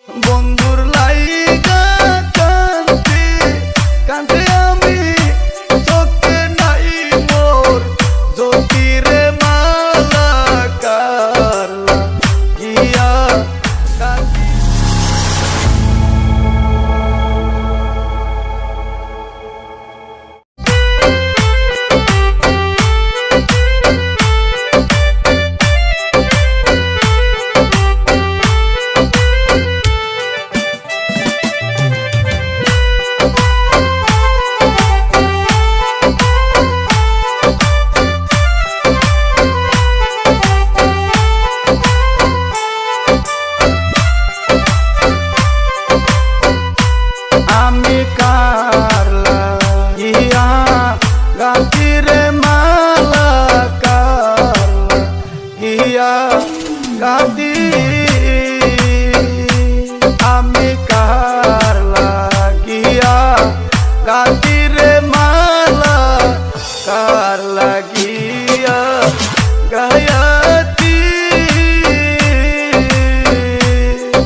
বন্ধুর লাইগা কান্দি কান্দি আমি চোখে নাই মোর জ্যোতিরে মালা কারলা গিয়া কান্দি। আমি কারলা গিয়া গাতিরে মালা কারলা গিয়া গাতি। আমি কারলা গিয়া গাতিরে মালা কারলা গিয়া গায়াতি।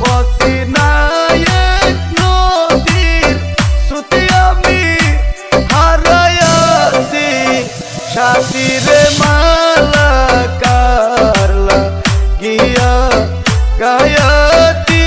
বসিনায়েক নদীর শ্রুতি আমি হারায়াছি সাথীরে মালা কারলা গিয়া গায়াতি।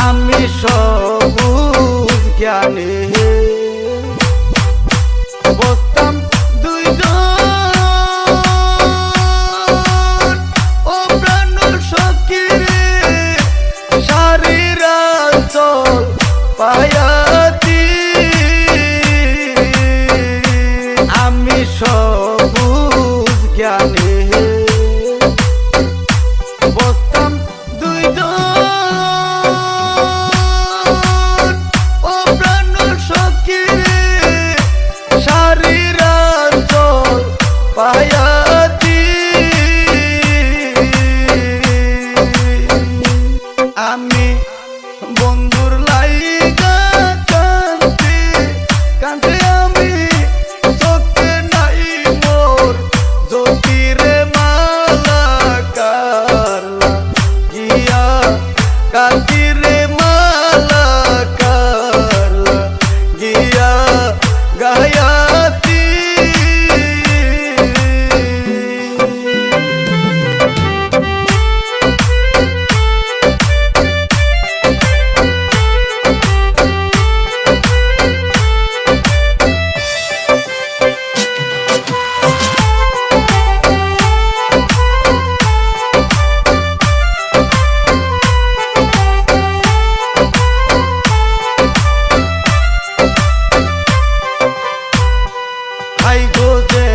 আমি সবুজ জ্ঞানে বসতাম দুইজন ও প্রাণ সখীরে শারীরা চল পায়াতি। আমি সবুজ জ্ঞানে বসতাম দুইজন ও প্রাণ সখীরে শারীরা চল পায়াতি। আমি বন্ধুর লাইগা কান্দি কান্দি আমি চোখে নাই মোর জ্যোতিরে মালা কারলা গিয়া গাতিরে মালা কারলা গিয়া গায়াতি। আই গো যে